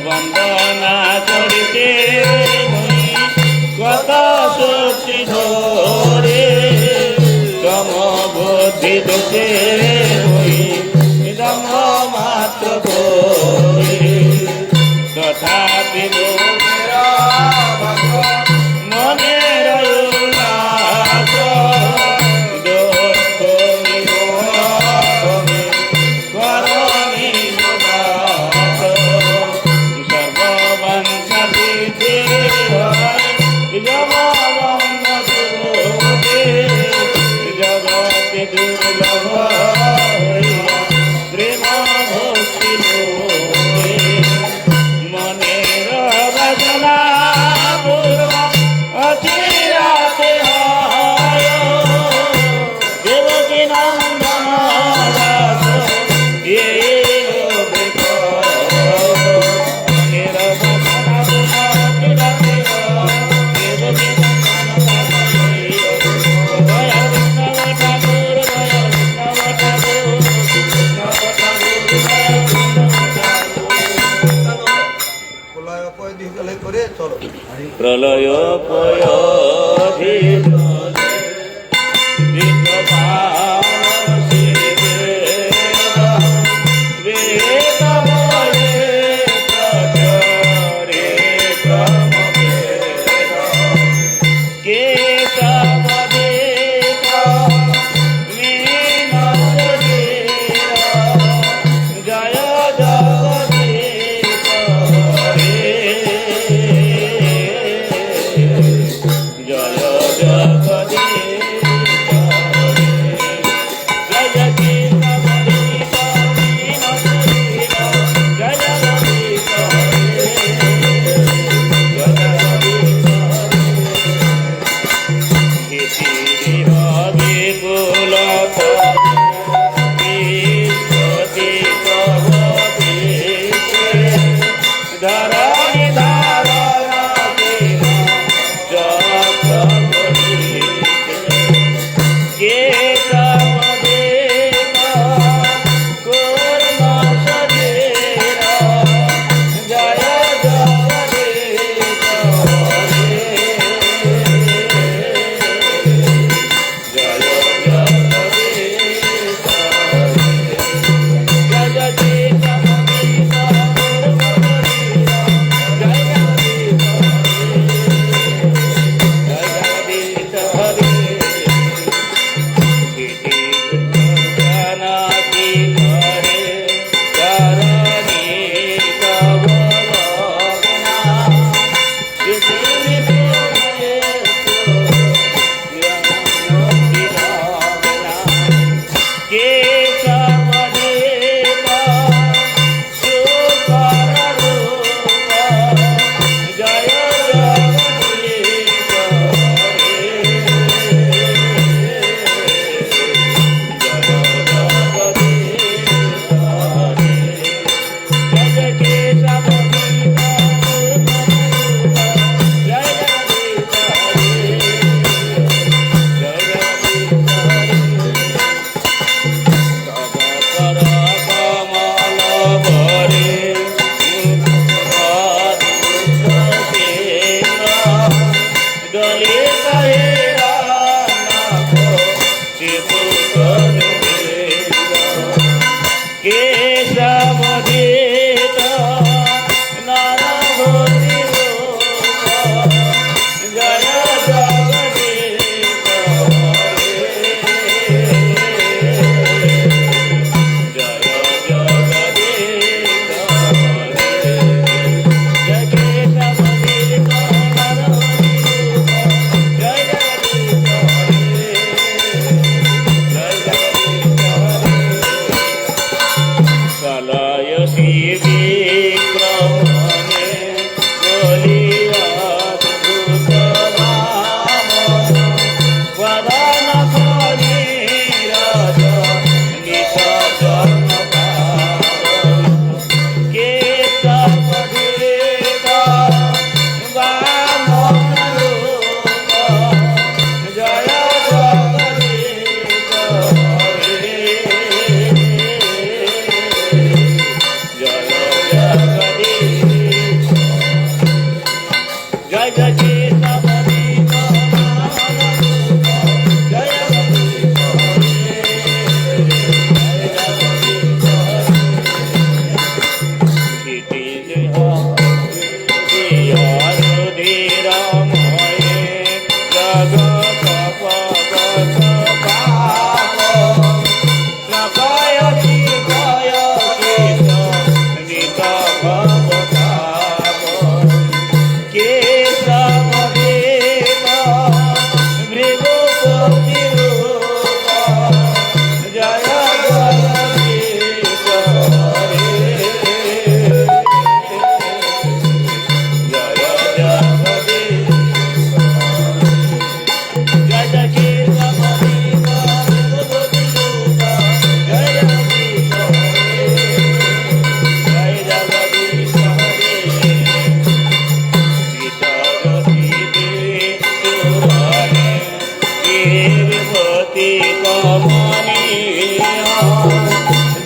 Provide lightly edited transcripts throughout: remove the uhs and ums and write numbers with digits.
বন্দনা করিতে কত শক্তি ধরে তম বুদ্ধি দোষে দম মাত্র করে তথাপি মনের উল্লাস দোষ করণি সর্ববংশ সিদ্ধি জগতে দুর্লভ প্রেম ভক্তি মনের বাসনা পূর্ব অচিরাতে হয় দেবকী নন্দন দাস প্রলয় পয়োধীন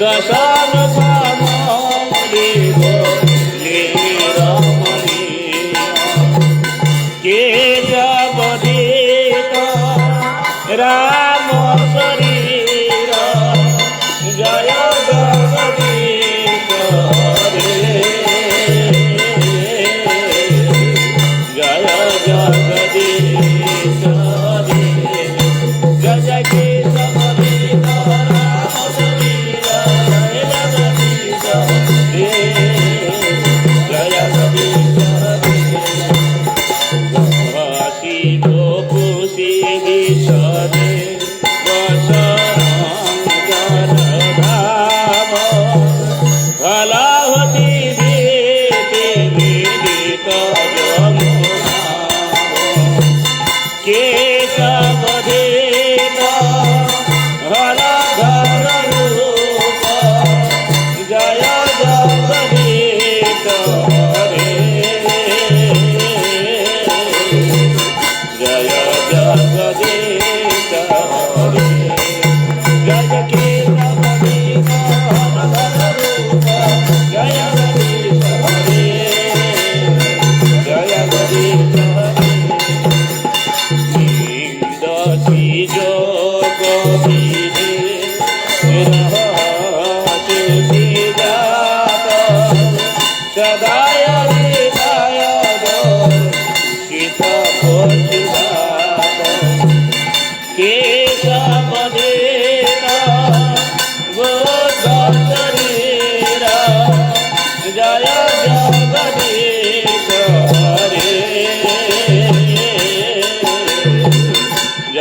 दशन कमली लीलामणीय केशवधित राम शरीर जय जगदीश रे जय जगदीश रे जय जय केशवधित राम शरीर जय जगदीश रे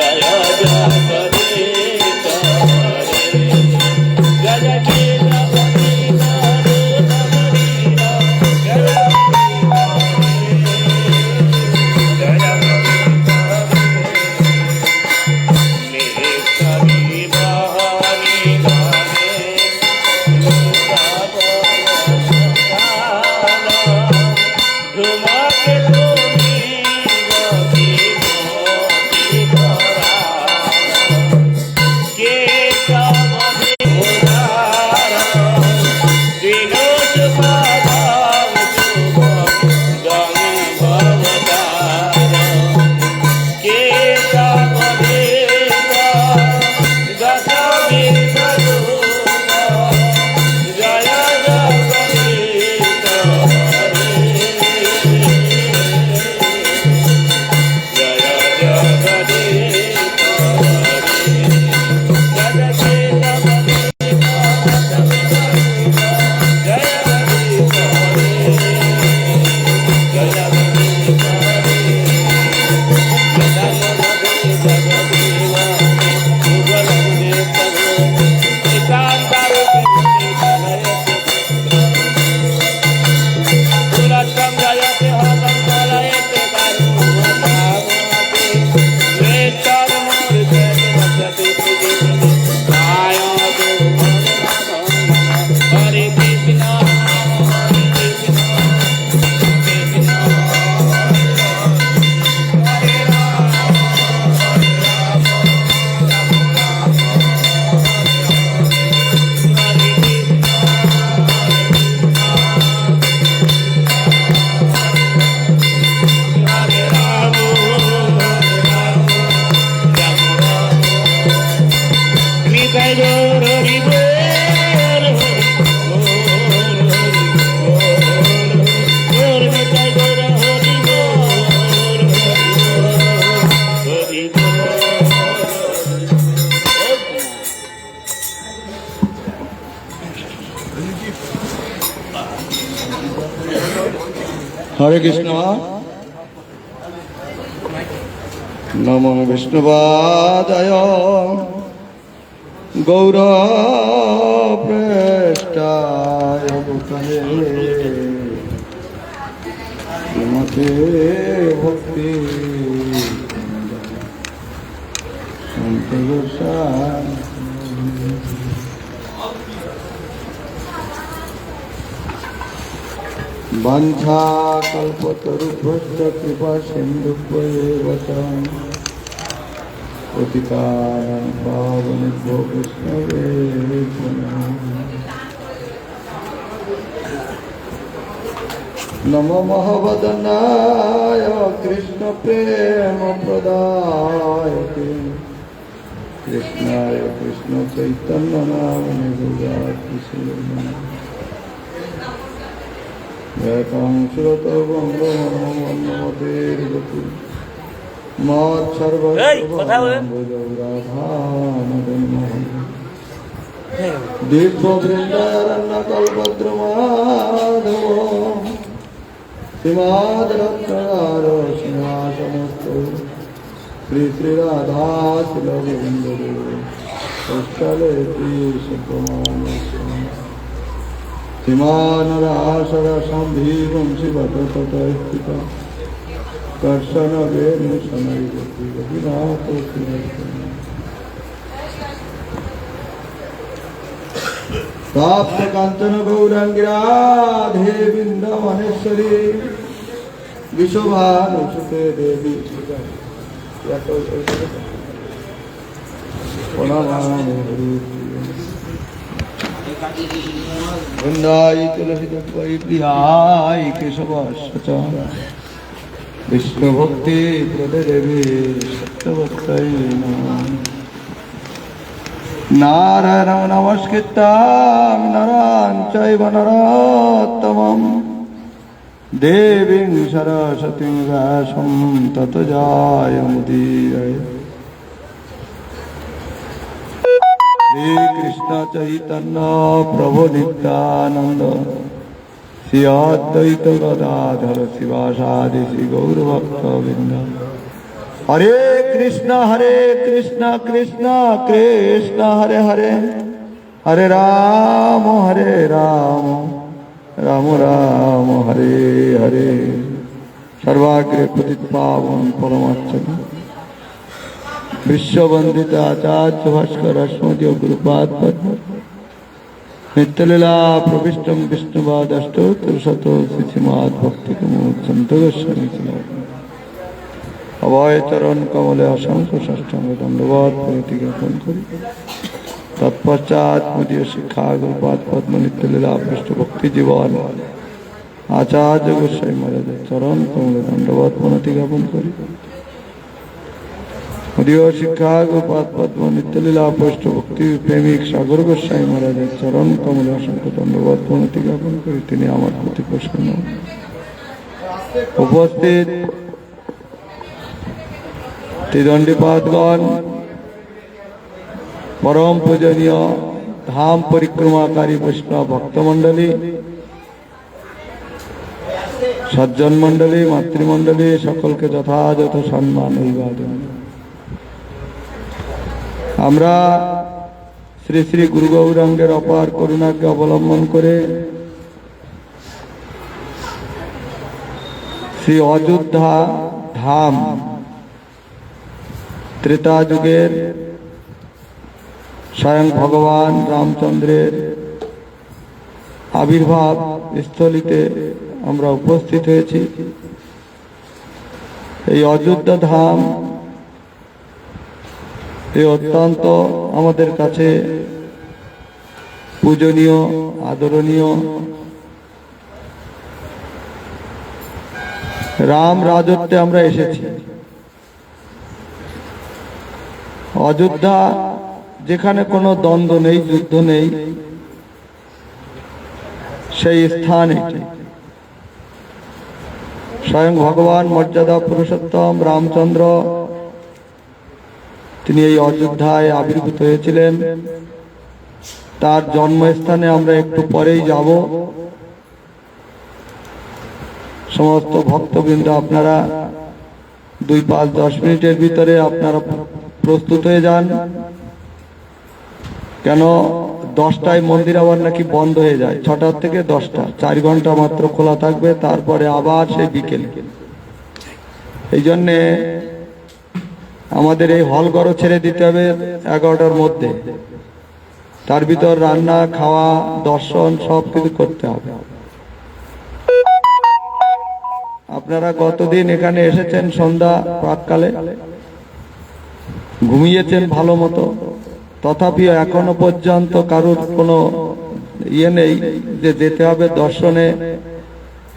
जय जगदीश हरे कृष्ण नमो विष्णुपादाय गौरप्रेष्ठाय भूतले श्रीमते भक्ति वाञ्छा कल्पतरुभ्यश्च कृपा सिन्धुभ्येव च পতিতানাং পাবনেভ্যো বৈষ্ণবে নমো মহাবদনায় কৃষ্ণ প্রেম প্রদায়তে কৃষ্ণায় কৃষ্ণ চৈতন্য নামে একং শ্রুত বঙ্গমতের গতি মৎ এই, কথা বলেন। দীর্ঘ বৃন্দারণ্য কল্পদ্রমাধব শ্রীমাদ রত্নার সিংহাসনস্থ শ্রী শ্রী রাধা শিল গোবিন্দ কৌশলে শ্রীমানরাসর সম্ভীবংশী ভটতট স্থিত কর্ষণ বেণুশনৈ গোপীনাথ প্রাপ্ত কাঞ্চন গৌরাঙ্গী রাধে বৃন্দাবনেশ্বরী বিশ্বভানুসুতে দেবী প্রণমামি বৃন্দাই তুলসী দেবাই প্রিয়াই কেশবাস্য বিষ্ণু ভক্তি প্রদে দেবী সত্যবত্তাই নমঃ নারায়ণ নমস্কৃত্যাং নরাং চৈব নরোত্তমং দেবীং সরস্বতীং ব্যাসং ততো জয়মুদীরয়ে শ্রীকৃষ্ণ চৈতন্য প্রভু নিত্যানন্দ শ্রী অদ্বৈত গদাধর শিবাসাদি শ্রী গৌরভক্তবৃন্দ হরে কৃষ্ণ কৃষ্ণ কৃষ্ণ হরে হরে হরে রাম রাম রাম হরে হরে সর্বাগ্রে পতিত পাবন পরমাচ্ছন্ন বিশ্ববন্দিত আচার্য ভাস্কর স্মদীয় গুরুপাদ পদ্ম নিত্যলীলা প্রবিষ্টম বিষ্ণুবাদ অষ্টোত্তর শত শ্রীমাদ ভক্তি সন্ত গোস্বামী অভয় চরণ কমলে অসংখ্য ষষ্ঠাঙ্গ দণ্ডবাদ প্রতি জ্ঞাপন করি তৎপশ্চাৎ মদীয় শিক্ষা গুরুপাদ পদ্ম নিত্যলীলা পৃষ্ঠ ভক্তি জীবন আচার্য গোস্বামী মহারাজের চরণ কমলে দণ্ডবাদ প্রণতি জ্ঞাপন করি মদীয় শিক্ষা গুরুপাদ পদ্ম নিত্যলীলা পৃষ্ঠ ভক্তি প্রেমিক সাগর গোস্বামী মহারাজের চরণ কমলে অসংখ্য দণ্ডবাদ প্রণতি জ্ঞাপন করি তিনি আমার প্রতি প্রসন্ন উপস্থিত ত্রিদণ্ডীপাদগণ পরম পূজনীয় ধাম পরিক্রমাকারী বৈষ্ণব ভক্তমণ্ডলী সজ্জন মণ্ডলী মাতৃমণ্ডলী সকলকে যথাযথ সম্মান অভিবাদন। আমরা শ্রী শ্রী গুরু গৌরাঙ্গের অপার করুণাকে অবলম্বন করে শ্রী অযোধ্যা ধাম ত্রেতা যুগের স্বয়ং ভগবান রামচন্দ্রের আবির্ভাব স্থলিতে আমরা উপস্থিত হয়েছি। এই অযোধ্যা ধাম এই অত্যন্ত আমাদের কাছে পূজনীয় আদরণীয়। রাম রাজত্বে আমরা এসেছি। অযোধ্যা যেখানে কোনো দ্বন্দ্ব নেই, যুদ্ধ নেই, সেই স্থান এটি। স্বয়ং ভগবান মর্যাদা পুরুষোত্তম রামচন্দ্র তিনি এই অযোধ্যায় আবির্ভূত হয়েছিলেন। তার জন্মস্থানে আমরা একটু পরেই যাব। সমস্ত ভক্তবৃন্দ আপনারা 2-5-10 মিনিটের ভিতরে আপনারা প্রস্তুত হয়ে যান, কেন 10টায় মন্দির আবার নাকি বন্ধ হয়ে যায়। 6টা থেকে 10টা 4 ঘন্টা মাত্র খোলা থাকবে, তারপরে আবার সেই বিকেল। এই জন্যে আমাদের এই হল ঘরও ছেড়ে দিতে হবে 11টার মধ্যে। তার ভিতর রান্না খাওয়া দর্শন সব কিছু করতে হবে। আপনারা গতদিন এখানে এসেছেন সন্ধ্যা প্রাককালে, ঘুমিয়েছেন ভালো মতো, তথাপিও এখনো পর্যন্ত কারোর কোনো ইয়ে নেই যে যেতে হবে দর্শনে।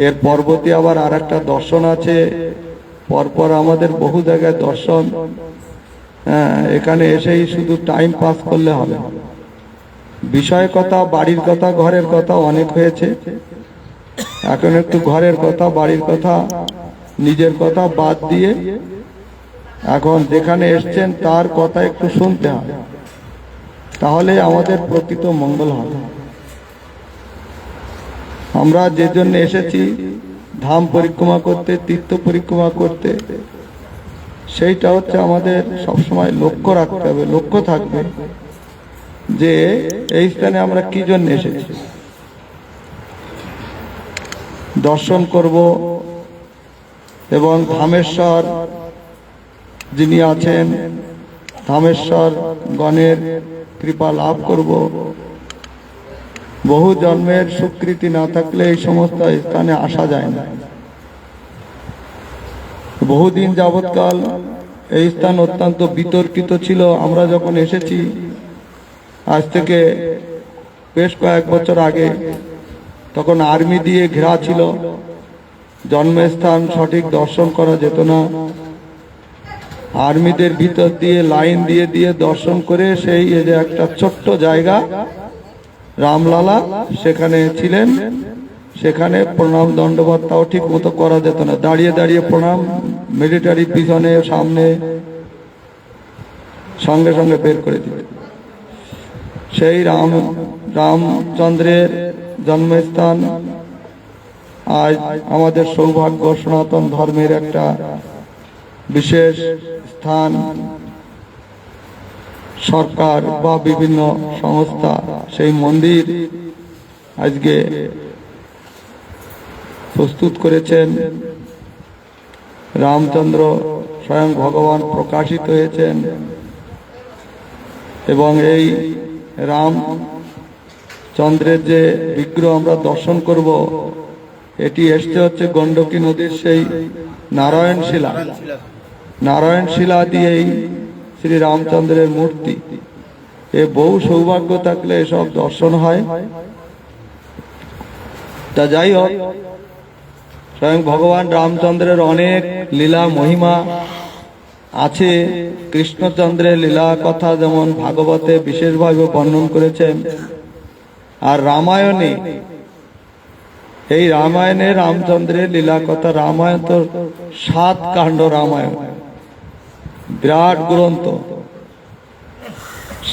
এর পরবর্তী আবার আর একটা দর্শন আছে, পরপর আমাদের বহু জায়গায় দর্শন। এখানে এসেই শুধু টাইম পাস করলে হবে? বিষয় কথা, বাড়ির কথা, ঘরের কথা অনেক হয়েছে। এখন একটু ঘরের কথা, বাড়ির কথা, নিজের কথা বাদ দিয়ে এখন যেখানে এসছেন তার কথা একটু শুনতে হবে, তাহলে আমাদের প্রকৃত মঙ্গল হবে। আমরা যে জন্য এসেছি ধাম পরিক্রমা করতে, তীর্থ পরিক্রমা করতে, সেইটা হচ্ছে আমাদের সবসময় লক্ষ্য রাখতে হবে, লক্ষ্য থাকবে যে এই স্থানে আমরা কি জন্য এসেছি। দর্শন করব এবং ধামেশ্বর যিনি আছেন, ধামেশ্বর গণের কৃপা লাভ করব। বহু জন্মের স্বীকৃতি না থাকলে এই সমস্ত স্থানে আসা যায় না। বহুদিন যাবৎকাল এই স্থান অত্যন্ত বিতর্কিত ছিল। আমরা যখন এসেছি আজ থেকে বেশ কয়েক বছর আগে, তখন আর্মি দিয়ে ঘেরা ছিল, জন্মস্থান সঠিক দর্শন করা যেত না। আর্মিদের ভিতর দিয়ে লাইন দিয়ে দিয়ে দর্শন করে সেই যে একটা ছোট্ট জায়গা রামলালা সেখানে ছিলেন, সেখানে প্রণাম দণ্ডবত তাও ঠিক মতো করা যেত না, দাঁড়িয়ে দাঁড়িয়ে প্রণাম, মিলিটারি পিছনে সামনে, সঙ্গে সঙ্গে বের করে দিত। সেই রামচন্দ্রের জন্মস্থান আজ আমাদের সৌভাগ্য, সনাতন ধর্মের একটা বিশেষ স্থান। সরকার বা বিভিন্ন সংস্থা সেই মন্দির আজকে প্রস্তুত করেছেন। রামচন্দ্র স্বয়ং ভগবান প্রকাশিত হয়েছেন এবং এই রামচন্দ্রের যে বিগ্রহ আমরা দর্শন করব, এটি এসছে হচ্ছে গণ্ডকী নদীর সেই নারায়ণ শিলা। নারায়ণ শিলা দিয়েই শ্রী রামচন্দ্রের মূর্তি। এ বহু সৌভাগ্য থাকলে এসব দর্শন হয়। তা যাই হোক, স্বয়ং ভগবান রামচন্দ্রের অনেক লীলা মহিমা আছে। কৃষ্ণচন্দ্রের লীলা কথা যেমন ভাগবতে বিশেষভাবে বর্ণন করেছেন, আর রামায়ণে, এই রামায়ণে রামচন্দ্রের লীলা কথা, রামায়ণ তো 7 কাণ্ড রামায়ণ, বিরাট গ্রন্থ।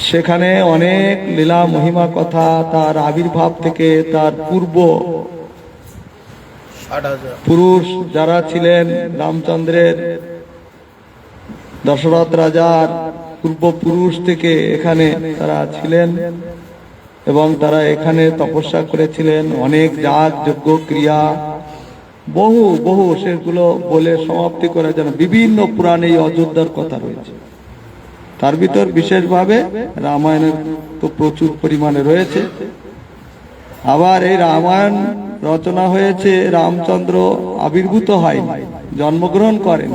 সেখানে অনেক লীলা মহিমা কথা, তার আবির্ভাব থেকে তার পূর্ব পুরুষ যারা ছিলেন রামচন্দ্রের, দশরথ রাজার পূর্বপুরুষ থেকে এখানে তারা ছিলেন এবং তারা এখানে তপস্যা করেছিলেন। অনেক যাগ যজ্ঞ ক্রিয়া বহু বহু, সেগুলো বলে সমাপ্তি করা যেন বিভিন্ন পুরাণে এই অযোধ্যার কথা রয়েছে। তার ভিতর বিশেষভাবে রামায়ণের তো প্রচুর পরিমাণে রয়েছে। আবার এই রামায়ণ রচনা হয়েছে, রামচন্দ্র আবির্ভূত হয়নি, জন্মগ্রহণ করেন,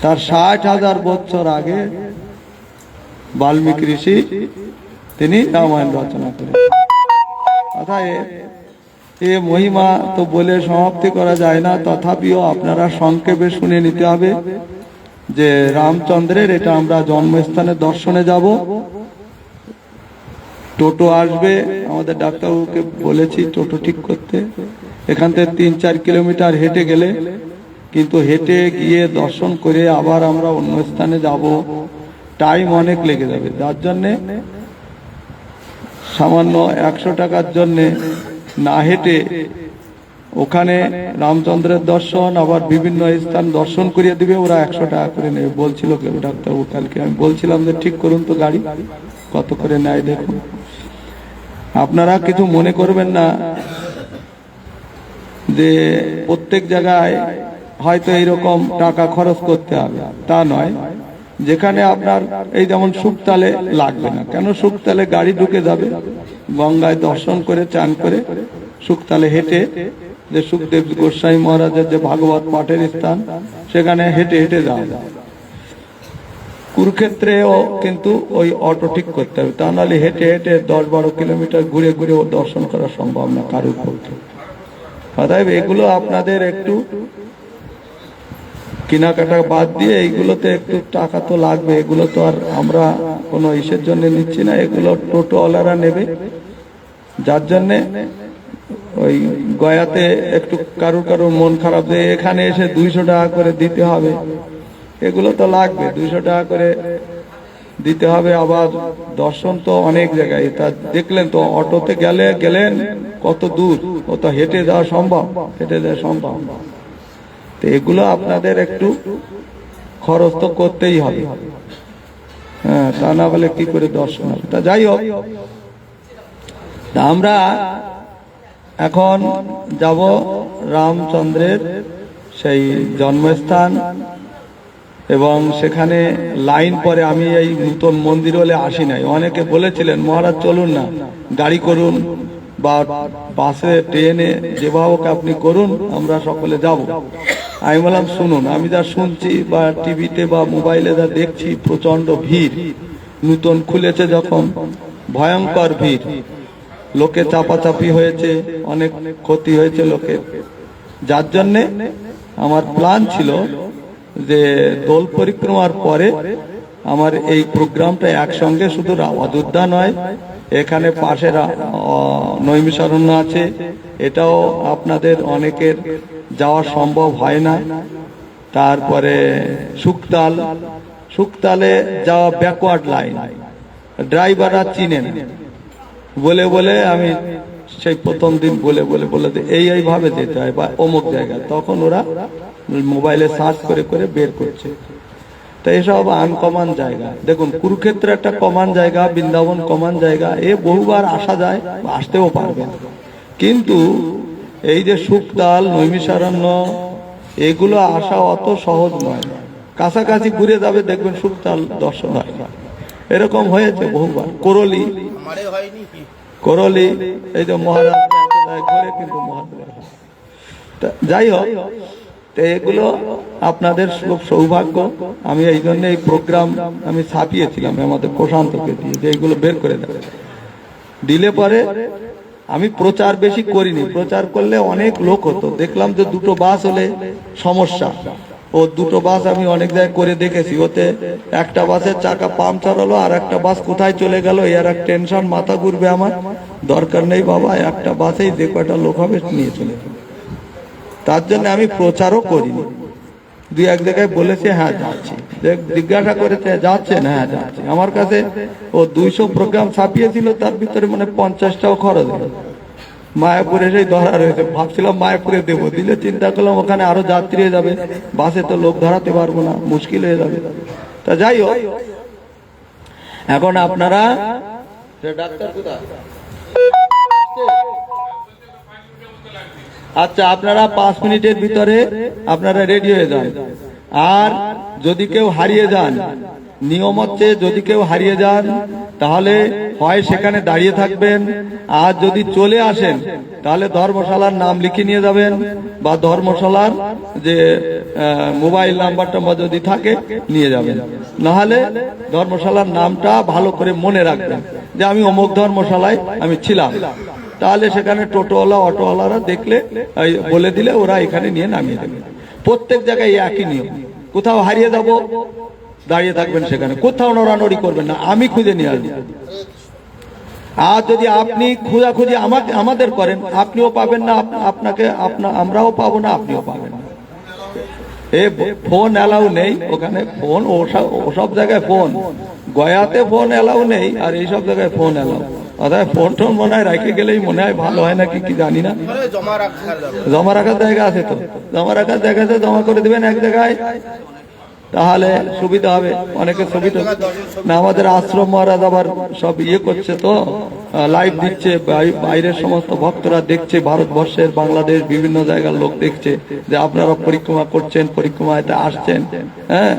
তার 60,000 বছর আগে বাল্মীকি ঋষি তিনি রামায়ণ রচনা করেন। অর্থাৎ এ মহিমা তো বলে সমাপ্তি করা যায় না, তথাপিও আপনারা সংক্ষেপে শুনে নিতে হবে যে রামচন্দ্রের এটা আমরা জন্মস্থানে দর্শনে যাব। টোটো আসবে, আমাদের ডাক্তারবাবুকে বলেছি টোটো ঠিক করতে। এখান থেকে 3-4 কিলোমিটার হেঁটে গেলে, কিন্তু হেঁটে গিয়ে দর্শন করে আবার আমরা অন্য স্থানে যাব, টাইম অনেক লেগে যাবে। যার জন্যে সামান্য 100 টাকার জন্যে না হেঁটে ওখানে রামচন্দ্রের দর্শন, আবার বিভিন্ন স্থান দর্শন করিয়ে দিবে, ওরা 100 টাকা করে নেবে বলছিল কেউ ডাক্তারবাবু কালকে। আমি বলছিলাম যে ঠিক করুন তো গাড়ি, কত করে নেয় দেখুন। আপনারা কিছু মনে করবেন না যে প্রত্যেক জায়গায় হয়তো এইরকম টাকা খরচ করতে হবে, তা নয়। যেখানে আপনার এই যেমন শুকতালে লাগবে না, কেন শুকতালে গাড়ি ঢুকে যাবে, গঙ্গায় দর্শন করে চান করে শুকতালে হেঁটে, যে সুখদেব গোস্বামী মহারাজের যে ভাগবত পাঠের স্থান, সেখানে হেঁটে হেঁটে যাওয়া যায়। কুরুক্ষেত্রেও কিন্তু ওই অটো ঠিক করতে হবে, তা নাহলে হেঁটে হেঁটে 10-12 কিলোমিটার ঘুরে ঘুরে ও দর্শন করা সম্ভব না কারুর পক্ষে। অতএব এগুলো আপনাদের একটু কেনাকাটা বাদ দিয়ে এইগুলোতে একটু টাকা তো লাগবে, এগুলো তো আর আমরা কোনো ইসের জন্য নিচ্ছি না, এগুলো টোটোওয়ালারা নেবে। যার জন্যে ওই গয়াতে একটু কারুর মন খারাপ যে এখানে এসে 200 টাকা করে দিতে হবে, এগুলো তো লাগবে, 200 টাকা করে দিতে হবে। আবার দর্শন তো অনেক জায়গায়, তা দেখলেন তো অটোতে গেলেন কত দূর, ও তো হেঁটে যাওয়া সম্ভব, হেঁটে যাওয়া সম্ভব। তো এগুলো আপনাদের একটু খরচ তো করতেই হবে, হ্যাঁ, তা না বলে কি করে দর্শন হবে। তা যাই হোক, আমরা এখন যাব রামচন্দ্রের সেই জন্মস্থান, এবং সেখানে লাইন পরে। আমি এই নূতন মন্দির হলে আসি নাই, অনেকে বলেছিলেন মহারাজ চলুন না, গাড়ি করুন বা বাসে ট্রেনে যেভাবে আপনি করুন, আমরা সকলে যাব। আমি বললাম শুনুন, আমি যা শুনছি বা টিভিতে বা মোবাইলে যা দেখছি, প্রচন্ড ভিড়, নূতন খুলেছে যখন ভয়ঙ্কর ভিড়, লোকে চাপাচাপি হয়েছে, অনেক ক্ষতি হয়েছে লোকের। যার জন্যে আমার প্ল্যান ছিল যে দোল পরিক্রমার পরে আমার এই প্রোগ্রামটা একসঙ্গে, শুধু অযোধ্যা নয়, এখানে পাশে নৈমিষারণ্য আছে, এটাও আপনাদের অনেকের যাওয়া সম্ভব হয় না। তারপরে শুকতালে যাওয়া ব্যাকওয়ার্ড লাইন, ড্রাইভাররা চিনে না, বলে আমি সেই প্রথম দিন বলে এইভাবে যেতে হয় বা অমুক জায়গায়, তখন ওরা মোবাইলে সার্চ করে করে বের করছে। তো এসব আনকমন জায়গা, দেখুন কুরুক্ষেত্র একটা কমন জায়গা, বৃন্দাবন কমন জায়গা, এ বহুবার আসা যায়, আসতেও পারবেন। কিন্তু এই যে শুকতাল, নৈমিষারণ্য, এগুলো আসা অত সহজ নয়। কাছাকাছি ঘুরে যাবে, দেখবেন শুকতাল দর্শন হয়। এরকম হয়েছে বহুবার। করলি এই যে মহারাজ ঘরে, কিন্তু মহারাজ, যাই হোক, তো এগুলো আপনাদের খুব সৌভাগ্য। আমি এই জন্য এই প্রোগ্রাম আমি ছাপিয়েছিলাম আমাদের প্রশান্তকে দিয়ে, যে এইগুলো বের করে দিলে পরে আমি প্রচার বেশি করিনি। প্রচার করলে অনেক লোক হতো, দেখলাম যে 2টো বাস হলে সমস্যা। ও 2টো বাস আমি অনেক জায়গায় করে দেখেছি, ওতে একটা বাসের চাকা পাংচার হলো, আর একটা বাস কোথায় চলে গেল, এর এক টেনশন, মাথা ঘুরবে আমার। দরকার নেই বাবা, একটা বাসেই যে কয়টা লোক হবে নিয়ে চলে যাবে। তার জন্য আমি প্রচারও করিনি। 2-1 জায়গায় বলেছে হ্যাঁ যাচ্ছি, জিজ্ঞাসা করেছে যাচ্ছেন, হ্যাঁ যাচ্ছি। আমার কাছে ও 200 প্রোগ্রাম ছাপিয়েছিল, তার ভিতরে মানে 50টাও খরচ হলো। মায়াপুরে সেই ধরা রয়েছে, ভাবছিলাম মায়াপুরে দেবো, দিলে চিন্তা করলাম ওখানে আরো যাত্রী যাবে, বাসে তো লোক ধরাতে পারবো না, মুশকিল হয়ে যাবে। তা যাই হোক, এখন আপনারা ডাক্তার কোথায়? আচ্ছা, আপনারা 5 মিনিটের ভিতরে আপনারা রেডি হয়ে যান। আর যদি কেউ হারিয়ে যান, নিয়ম হচ্ছে যদি কেউ হারিয়ে যান তাহলে হয় সেখানে দাঁড়িয়ে থাকবেন, আর যদি চলে আসেন তাহলে ধর্মশালার নাম লিখে নিয়ে যাবেন, বা ধর্মশালার যে মোবাইল নাম্বারটা যদি থাকে নিয়ে যাবেন। নাহলে ধর্মশালার নামটা ভালো করে মনে রাখবেন যে আমি অমুক ধর্মশালায় আমি ছিলাম, তাহলে সেখানে টোটোওয়ালা অটোওয়ালারা দেখলে বলে দিলে ওরা এখানে নিয়ে নামিয়ে দেবে। প্রত্যেক জায়গায় একই নিয়ম। কোথাও হারিয়ে যাব, দাঁড়িয়ে থাকবেন সেখানে, কোথাও নড়ানড়ি করবেন না, আমি খুঁজে নিয়ে আসবো। আর যদি আপনি খোঁজাখুঁজি আমাদের করেন, আপনিও পাবেন না, আপনাকে আমরাও পাবো না, আপনিও পাবেন না। ফোন অ্যালাউ নেই ওখানে, ফোন ওসব জায়গায় ফোন, গয়াতে ফোন অ্যালাউ নেই, আর এইসব জায়গায় ফোন অ্যালাউ। অর্থাৎ ফোন টোন মনে হয় রেখে গেলেই মনে হয় ভালো হয় নাকি কি জানি না। জমা রাখার জায়গা আছে তো, জমা রাখার জায়গা আছে, জমা করে দিবেন এক জায়গায়, তাহলে সুবিধা হবে, অনেকের সুবিধা না। আমাদের আশ্রম মহারাজ আবার সব করছে তো, লাইভ দিচ্ছে, বাইরের সমস্ত ভক্তরা দেখছে, ভারতবর্ষের, বাংলাদেশ, বিভিন্ন জায়গার লোক দেখছে যে আপনারা পরিক্রমা করছেন, পরিক্রমাতে আসছেন। হ্যাঁ,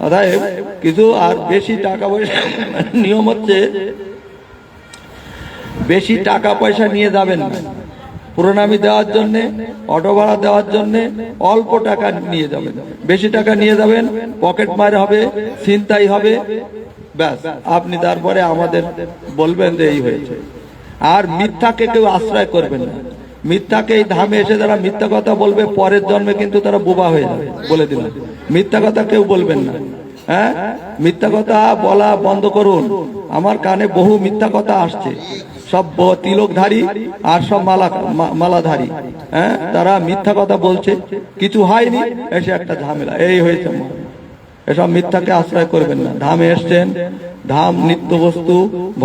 অতএব কিছু আর বেশি টাকা পয়সা, নিয়ম হচ্ছে বেশি টাকা পয়সা নিয়ে যাবেন না। প্রণামী দেওয়ার জন্যে, অটো ভাড়া দেওয়ার জন্যে অল্প টাকা নিয়ে যাবেন। বেশি টাকা নিয়ে যাবেন, পকেট মার হবে, ছিনতাই হবে, ব্যাস আপনি তারপরে আমাদের বলবেন যে এই হয়েছে। আর মিথ্যাকে কেউ আশ্রয় করবেন না। মিথ্যাকে এই ধামে এসে যারা মিথ্যা কথা বলবে, পরের জন্মে কিন্তু তারা বোবা হয়ে যাবে, বলে দিলাম। মিথ্যা কথা কেউ বলবেন না। হ্যাঁ, মিথ্যা কথা বলা বন্ধ করুন। আমার কানে বহু মিথ্যা কথা আসছে, সব তিলকধারী আর সব মালাধারী। হ্যাঁ, তারা মিথ্যা কথা বলছে, কিছু হয়নি, এসে একটা ঝামেলা, এই হয়েছে। এসব মিথ্যাকে আশ্রয় করবেন না। ধামে এসছেন, ধাম নিত্য বস্তু,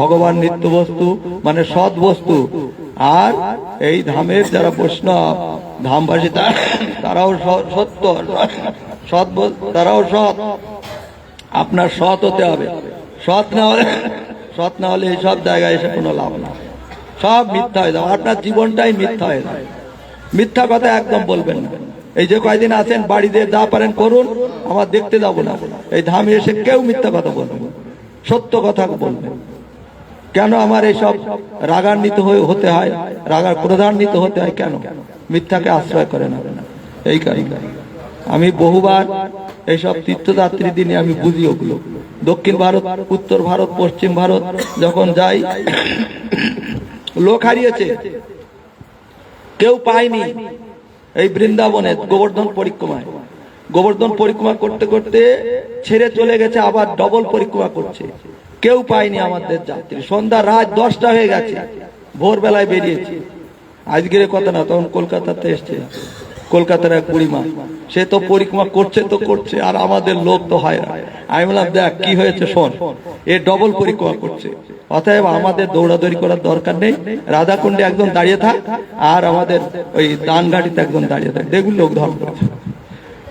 ভগবান নিত্য বস্তু, মানে সৎ বস্তু। আর এই ধামের যারা বৈষ্ণব ধামবাসী, তারাও সত্য, সৎ, তারাও সৎ। আপনার সৎ হতে হবে। সৎ না হলে এই সব জায়গায় এসে কোনো লাভ না, সব মিথ্যা হয়ে যাবে। আপনার জীবনটাই মিথ্যা হয়ে যাবে। মিথ্যা কথা একদম বলবেন না। এই যে কয়দিন আছেন বাড়িতে যা পারেন করুন, আমার দেখতে যাবো না। এই ধামে এসে কেউ মিথ্যা কথা বলবেন, সত্য কথা বলবেন। কেন আমার এইসব রাগান্বিত হতে হয়, ক্রোধান্বিত হতে হয় কেন? মিথ্যাকে আশ্রয় করে না, এই কারণে। আমি বহুবার এইসব তীর্থযাত্রী দিনে আমি বুঝি ওগুলো। দক্ষিণ ভারত, উত্তর ভারত, পশ্চিম ভারত যখন যাই, লোক হারিয়েছে, কেউ পায়নি। এই বৃন্দাবনে গোবর্ধন পরিক্রমা করতে করতে ছেড়ে চলে গেছে, আবার ডবল পরিক্রমা করছে, কেউ পায়নি আমাদের যাত্রী। সন্ধ্যা রাত 10টা হয়ে গেছে, ভোরবেলায় বেরিয়েছি। আজকের কথা না, তখন কলকাতাতে এসছে, কলকাতার এক বুড়িমা, সে তো পরিক্রমা করছে, আর আমাদের লোক তো হয় না। আমি বললাম, দেখ কি হয়েছে শোন, এ ডবল পরিক্রমা করছে, অতএব আমাদের দৌড়াদৌড়ি করার দরকার নেই। রাধাকুণ্ডে একজন দাঁড়িয়ে থাক, আর আমাদের ওই দানঘাটিতে একজন দাঁড়িয়ে থাক, দেখুন লোক ধর্ম করেছে।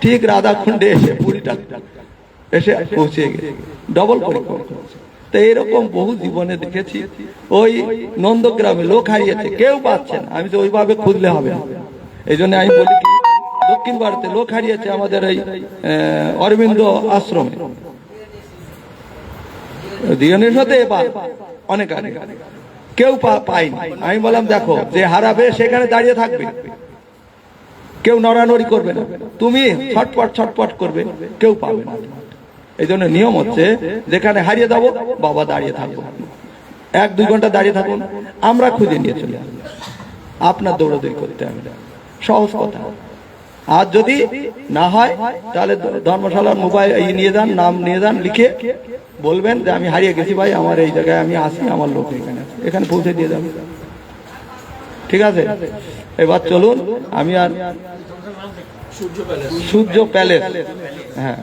ঠিক রাধাকুণ্ডে এসে বুড়িটা এসে পৌঁছে গেছে, ডবল পরিক্রমা করছে। তো এরকম বহু জীবনে দেখেছি। ওই নন্দগ্রামে লোক হারিয়েছে, কেউ পাচ্ছে না। আমি তো ওইভাবে খুঁজলে হবে না। এই জন্য আমি বলি, দক্ষিণ ভারতে লোক হারিয়েছে আমাদের এই অরবিন্দ আশ্রমে, দিগনের সাথে অনেক আগে, কেউ পায়নি। আমি বললাম, দেখো, যে হারাবে সেখানে দাঁড়িয়ে থাকবে, কেউ নড়ানড়ি করবে না, তুমি ছটপট করবে, কেউ পাবে না। এই জন্য নিয়ম হচ্ছে, যেখানে হারিয়ে যাবো, বাবা দাঁড়িয়ে থাকবো, 1-2 ঘন্টা দাঁড়িয়ে থাকুন, আমরা খুঁজে নিয়ে চলে আসবো। আপনার দৌড়াদৌড়ি করতে হবে, সহজ কথা। আর যদি না হয়, তাহলে ধর্মশালার মোবাইল নিয়ে যান, নাম নিয়ে যান, লিখে বলবেন যে আমি হারিয়ে গেছি ভাই, আমার এই জায়গায় আমি আসি, আমার লোক এখানে পৌঁছে দিয়ে যাবে। ঠিক আছে, এবার চলুন। আমি আর সূর্য প্যালেস, হ্যাঁ,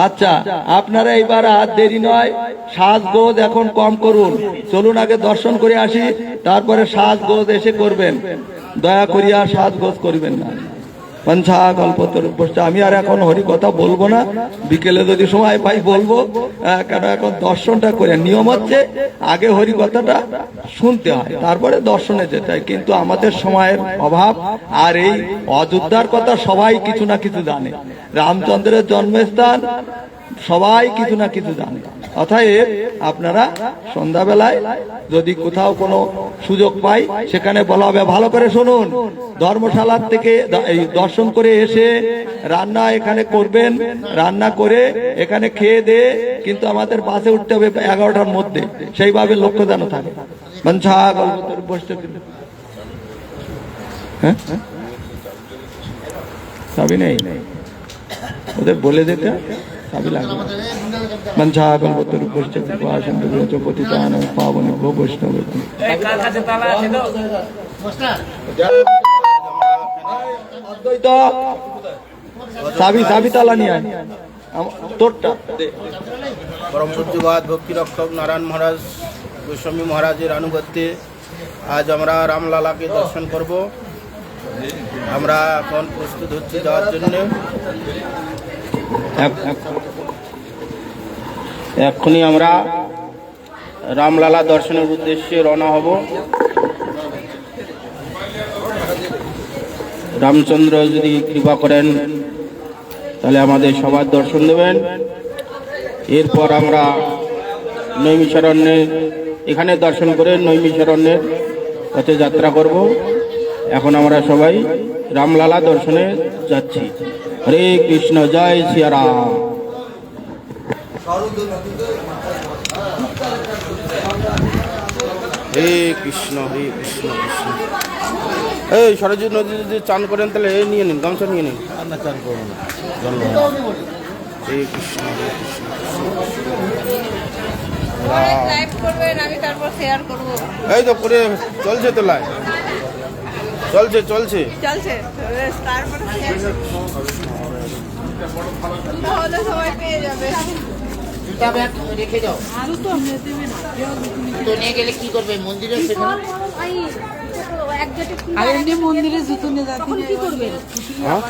আচ্ছা, আপনারা এইবার আর দেরি নয়, সাজগোজ এখন কম করুন। চলুন আগে দর্শন করে আসি, তারপরে সাজগোজ এসে করবেন। দয়া করিয়া সাজগোজ করবেন না। পঞ্চা কল্পতরুভ্যশ্চ। আমি আর এখন হরি কথা বলবো না, বিকেলে যদি সময় পাই বলবো, কেন এখন দর্শনটা করে। নিয়ম হচ্ছে আগে হরি কথাটা শুনতে হয়, তারপরে দর্শনে যেতে হয়। কিন্তু আমাদের সময়ের অভাব, আর এই অযোধ্যার কথা সবাই কিছু না কিছু জানে, রামচন্দ্রের জন্মস্থান সবাই কিছু না কিছু জানে। অতএব আপনারা সন্ধ্যাবেলায় যদি কোথাও কোনো সুযোগ পাই, সেখানে বলা হবে, ভালো করে শুনুন, ধর্মশালার থেকে দর্শন করে এসে রান্না এখানে করবেন, রান্না করে এখানে খেয়ে দিয়ে কিন্তু আমাদের বাসে উঠতে হবে 11টার মধ্যে, সেইভাবে লক্ষ্য যেন থাকে। হ্যাঁ, চাবি নেই, ওদের বলে দিতে চাবি লাগবে। মঞ্চা কল্পতরুভ্যশ্চ কৃপা সিন্ধুভ্যশ্চ পতিতানাং পাবনেভ্যো বৈষ্ণবেভ্যো। চাবি তালা নিয়ে আয়, তোরটা। পরম পূজ্যবাদ ভক্তি রক্ষক নারায়ণ মহারাজ গোস্বামী মহারাজের আনুগত্যে আজ আমরা রামলালাকে দর্শন করব। আমরা এখন প্রস্তুত হচ্ছি যাওয়ার জন্য। এক্ষুনি আমরা রামলালা দর্শনের উদ্দেশ্যে রওনা হব। রামচন্দ্র যদি কৃপা করেন তাহলে আমাদের সবার দর্শন দেবেন। এরপর আমরা নৈমিষারণ্যে এখানে দর্শন করে নৈমিষারণ্যের পথে যাত্রা করব। এখন আমরা সবাই রামলালা দর্শনে যাচ্ছি। হরে কৃষ্ণ, জয় সিয়ারাম। হে কৃষ্ণ, হে কৃষ্ণ, কৃষ্ণ। এই সরস্বতী নদী যদি চান করেন তাহলে এই নিয়ে নিন, গামছা নিয়ে নিন। না চান করবো না। হে কৃষ্ণ, হে কৃষ্ণ। লাইভ করবেন, আমি তারপর শেয়ার করব। এই তো করে চলছে তো লাইভ, চলছে চলছে। চলছে তারপরে তাহলে সবাই পেয়ে যাবে। জুতা ব্যাগ রেখে যাও। তো নিয়ে গেলে কি করবে মন্দিরে সেখানে? আর এমনি মন্দিরে জুতো নিয়ে যাচ্ছি, কি করবেন? হ্যাঁ?